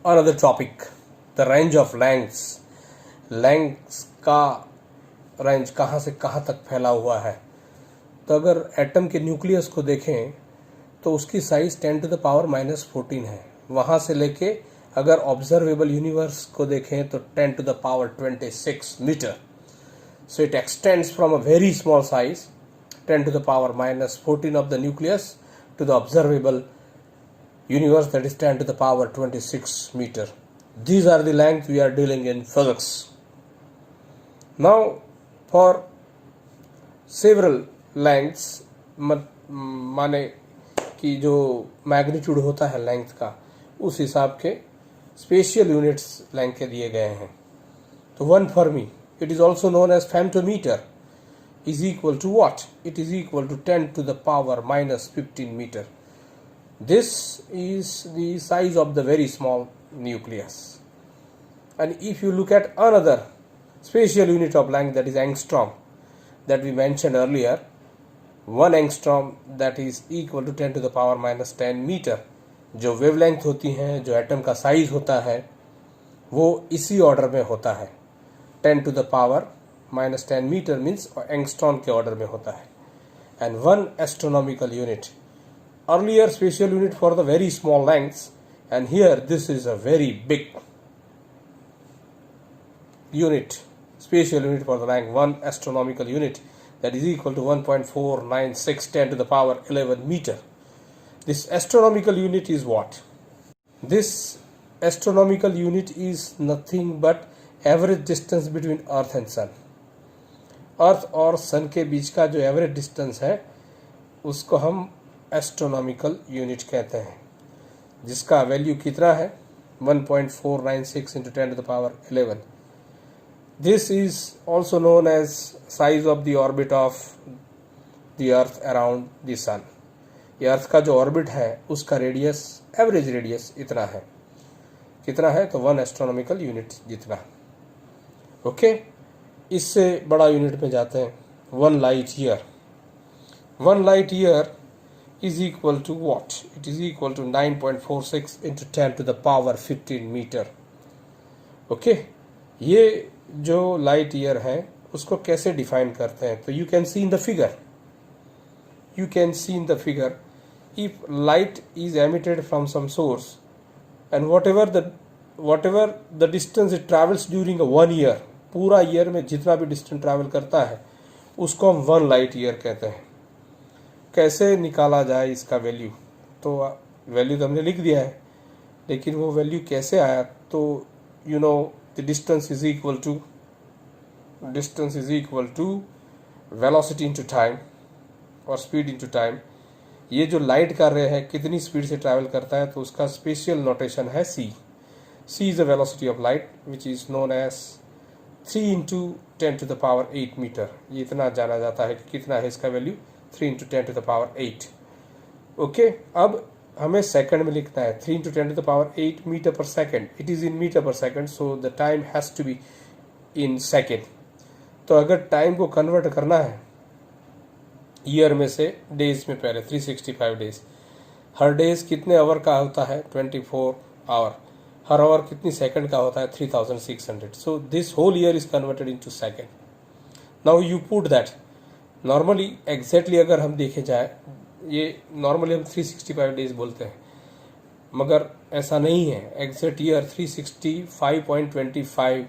another topic, the range of lengths. lengths का range कहाँ से कहाँ तक फैला हुआ है. तो अगर एटम के न्यूक्लियस को देखें तो उसकी साइज 10⁻⁻14 है. वहाँ से लेके अगर ऑब्जर्वेबल यूनिवर्स को देखें तो 10⁻26 metre. So it extends from a very small size 10⁻⁻14 of the nucleus to the observable universe, that is 10⁻26 meter. These are the lengths we are dealing in physics. Now for several lengths, माने कि जो magnitude होता है length का, उस हिसाब के special units length के दिए गए हैं. तो 1 Fermi, it is also known as femtometer, is equal to what? It is equal to 10⁻⁻15 meter. This is the size of the very small nucleus. And if you look at another spatial unit of length, that is angstrom, that we mentioned earlier, 1 angstrom, that is equal to 10⁻⁻10 meter. जो wavelength होती हैं, जो atom का size होता है, वो इसी order में होता है. 10⁻⁻10 मीटर मीन्स एंगस्ट्रॉम के ऑर्डर में होता है. And 1 astronomical unit, earlier spatial unit for the very small lengths, and here this is a very big unit, spatial unit for the length, 1 astronomical unit, that is equal to 1.496 10⁻11 meter. This astronomical unit is what? This astronomical unit is nothing but average distance between earth and sun. अर्थ और सन के बीच का जो average distance है उसको हम astronomical unit कहते हैं, जिसका वैल्यू कितना है 1.496 into 10⁻11. This is also known as size of the orbit of the earth around the sun. ये अर्थ का जो ऑर्बिट है उसका रेडियस, एवरेज रेडियस इतना है. कितना है? तो 1 एस्ट्रोनॉमिकल यूनिट जितना. ओके, इससे बड़ा यूनिट में जाते हैं. 1 light year. 1 light year is equal to what? It is equal to 9.46 into 10⁻15 meter. Okay, ये जो लाइट ईयर है उसको कैसे डिफाइन करते हैं? तो you can see in the figure. You can see in the figure, if light is emitted from some source and whatever the distance it travels during a 1 year, पूरा year में जितना भी डिस्टेंस ट्रैवल करता है उसको हम 1 light year कहते हैं. कैसे निकाला जाए इसका वैल्यू? तो वैल्यू तो हमने लिख दिया है, लेकिन वो वैल्यू कैसे आया? तो you know the distance is equal to velocity into time और स्पीड इनटू टाइम. ये जो लाइट का रे है कितनी स्पीड से ट्रैवल करता है, तो उसका स्पेशल नोटेशन है c. c is the velocity of light which is known as 3 into 10⁸ metre. ये इतना जाना जाता है कि कितना है इसका वैल्यू 3 into 10⁸. ओके, अब हमें सेकंड में लिखना है. 3 into 10⁸ metre per second. It is in metre per second, so the time has to be in second. तो अगर टाइम को कन्वर्ट करना है ईयर में से डेज में, पहले 365 डेज. हर डेज कितने आवर का होता है? 24 आवर. हर आवर कितनी सेकंड का होता है? 3600. So this whole year is converted into second. Now you put that. Normally exactly अगर हम देखे जाए, ये नॉर्मली हम 365 डेज बोलते हैं, मगर ऐसा नहीं है. एग्जैक्ट ईयर 365.25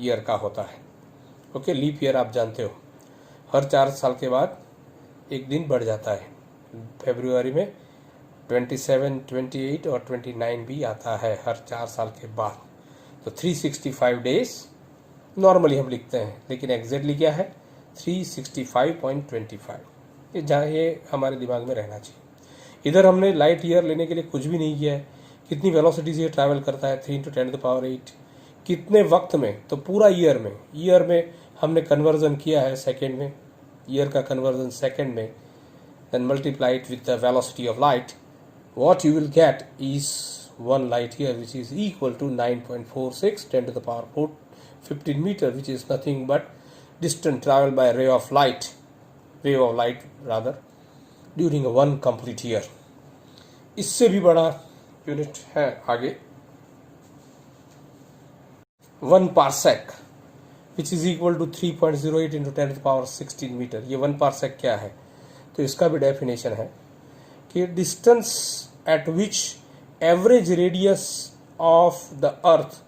ईयर का होता है. ओके, लीप ईयर आप जानते हो, हर 4 साल के बाद एक दिन बढ़ जाता है. फरवरी में 27, 28 और 29 भी आता है हर 4 साल के बाद. तो 365 डेज नॉर्मली हम लिखते हैं, लेकिन एग्जैक्टली क्या है? 365.25. ये हमारे दिमाग में रहना चाहिए. इधर हमने लाइट ईयर लेने के लिए कुछ भी नहीं किया है. कितनी वेलोसिटी से ट्रैवल करता है? 3 into 10⁸. कितने वक्त में? तो पूरा ईयर में. ईयर में हमने कन्वर्जन किया है सेकेंड में. ईयर का कन्वर्जन सेकेंड में, then multiply it with the velocity of light. What you will get is 1 light year, which is equal to 9.46 10⁻15 metre, which is nothing but distance traveled by wave of light rather during a 1 complete year. इससे भी बड़ा unit है आगे. 1 parsec which is equal to 3.08 into 10 to the power 16 metre. ये 1 parsec क्या है? तो इसका भी डेफिनेशन है कि distance at which average radius of the earth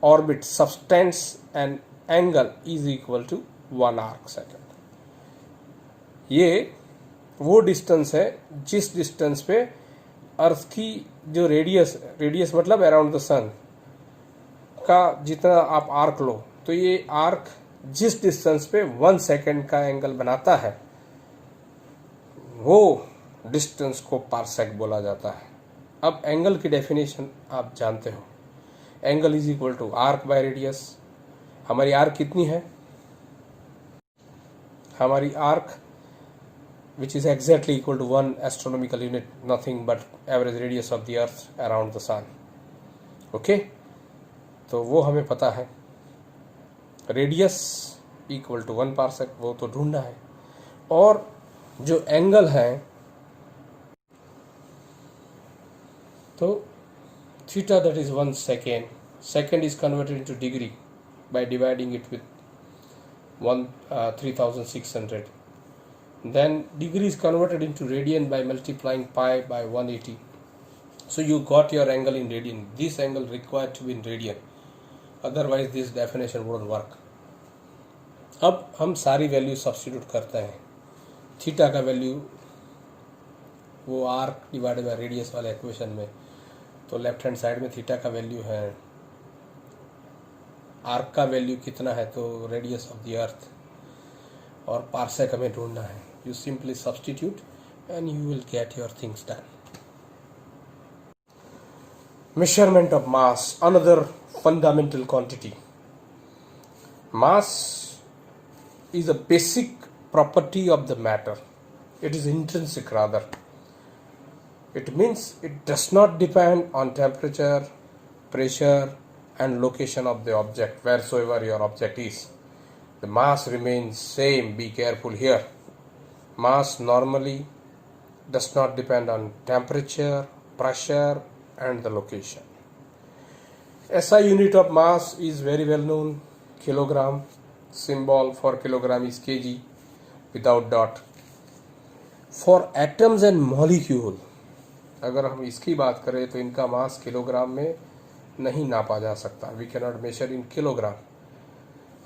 orbit subtends an angle is equal to 1 arc second. ये वो डिस्टेंस है जिस डिस्टेंस पे अर्थ की जो रेडियस मतलब अराउंड द सन का जितना आप आर्क लो, तो ये आर्क जिस डिस्टेंस पे 1 सेकेंड का एंगल बनाता है वो डिस्टेंस को पार्सेक बोला जाता है। अब एंगल की डेफिनेशन आप जानते हो, angle is equal to arc by radius. हमारी आर्क कितनी है? हमारी arc which is exactly equal to 1 astronomical unit, nothing but average radius of the earth around the sun. Okay, तो वो हमें पता है, रेडियस इक्वल टू 1 पार्सेक, वो तो ढूंढना है। और जो एंगल है तो theta that is 1 second, second is converted into degree by dividing it with 3600. Then degree is converted into radian by multiplying pi by 180. So you got your angle in radian. This angle required to be in radian, otherwise this definition wouldn't work. अब हम सारी value substitute करते हैं। Theta का value वो arc divided by radius वाले equation में, तो लेफ्ट हैंड साइड में थीटा का वैल्यू है, आर्क का वैल्यू कितना है तो रेडियस ऑफ द अर्थ, और पार्सेक हमें ढूंढना है। You simply substitute and you will get your things done. Measurement of mass, another fundamental quantity. Mass is a basic property of the matter. It is intrinsic rather. It means it does not depend on temperature, pressure and location of the object, wheresoever your object is. The mass remains same, be careful here. Mass normally does not depend on temperature, pressure and the location. SI unit of mass is very well known, kilogram. Symbol for kilogram is kg without dot. For atoms and molecule, अगर हम इसकी बात करें तो इनका मास kilogram में नहीं नापा जा सकता। We cannot measure in kilogram.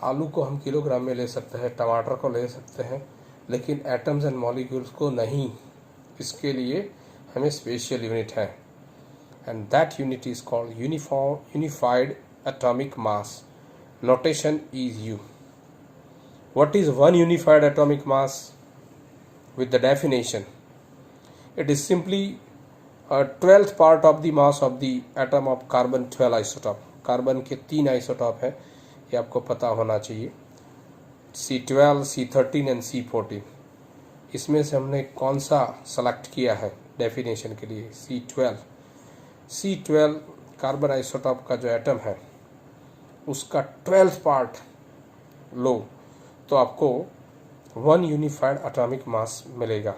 आलू को हम किलोग्राम में ले सकते हैं, टमाटर को ले सकते हैं, लेकिन एटम्स एंड मॉलिक्यूल्स को नहीं। इसके लिए हमें स्पेशल यूनिट है, and that unit is called unified atomic mass. Notation is you. What is 1 unified atomic mass? With the definition, it is simply a 12th part of the mass of the atom of carbon 12 isotop. Carbon के 3 isotope है, ये आपको पता होना चाहिए, C12, C13 and C14। इसमें से हमने कौन सा सेलेक्ट किया है डेफिनेशन के लिए? C12 कार्बन आइसोटॉप का जो एटम है उसका 12th पार्ट लो तो आपको 1 यूनिफाइड एटॉमिक मास मिलेगा।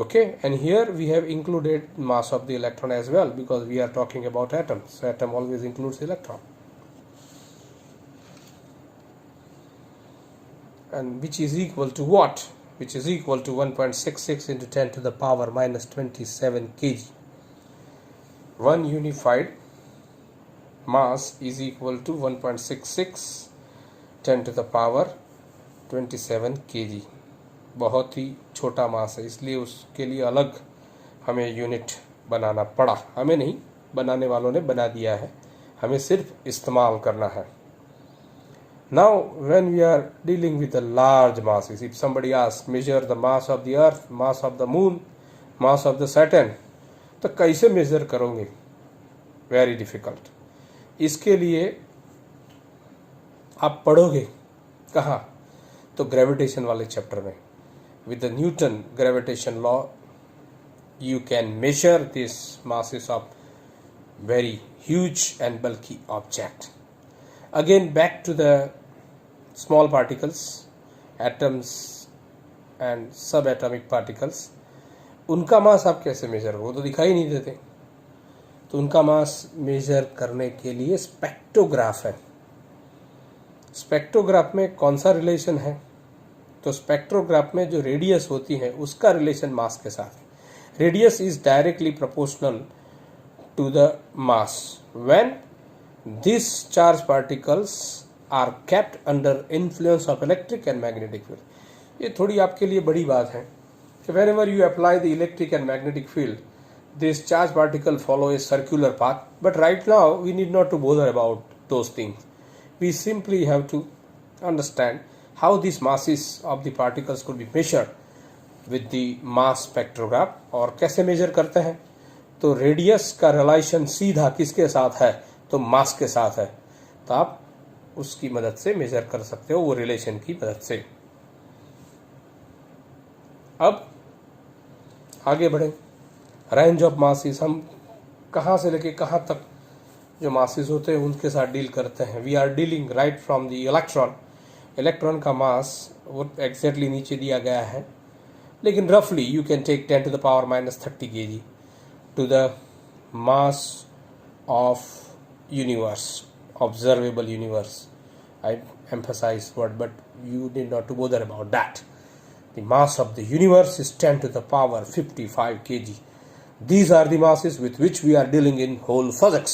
Okay, and here we have included mass of the electron as well, because we are talking about atoms. So atom always includes electron, and which is equal to what? Which is equal to 1.66 into 10 to the power minus 27 kg. 1 unified mass is equal to 1.66 10 to the power 27 kg. बहुत ही छोटा मास है, इसलिए उसके लिए अलग हमें unit बनाना पड़ा। हमें नहीं, बनाने वालों ने बना दिया है, हमें सिर्फ इस्तेमाल करना है। Now when we are dealing with the large masses, if somebody ask measure the mass of the earth, mass of the moon, mass of the Saturn, तो कैसे मेजर करोगे? Very difficult. इसके लिए आप पढ़ोगे कहाँ? तो ग्रेविटेशन वाले चैप्टर में। With the Newton gravitation law, you can measure these masses of very huge and bulky object. Again, back to the small particles, atoms and subatomic particles. उनका मास आप कैसे मेजर करोगे? वो तो दिखाई नहीं देते। तो उनका मास मेजर करने के लिए स्पेक्ट्रोग्राफ है। स्पेक्ट्रोग्राफ में कौन सा रिलेशन है? तो स्पेक्ट्रोग्राफ में जो रेडियस होती है उसका रिलेशन मास के साथ है। Radius is directly proportional to the mass when this charge particles are kept under influence of electric and magnetic field. ये थोड़ी आपके लिए बड़ी बात है कि whenever you apply the electric and magnetic field, this charge particle follow a circular path. But right now we need not to bother about those things. We simply have to understand how these masses of the particles could be measured with the mass spectrograph. और कैसे major करते हैं? तो radius का relation सीधा किसके साथ है? तो मास के साथ है। तो आप उसकी मदद से मेजर कर सकते हो, वो रिलेशन की मदद से। अब आगे बढ़ें। रेंज ऑफ मासेस, हम कहाँ से लेके कहाँ तक जो मासेस होते हैं उनके साथ डील करते हैं। We are dealing right from the electron. Electron का मास वो एग्जैक्टली नीचे दिया गया है, लेकिन रफली you can take 10 to the power -30 kg to the mass of universe, observable universe. I emphasize word, but you need not to bother about that. The mass of the universe is 10 to the power 55 kg. These are the masses with which we are dealing in whole physics.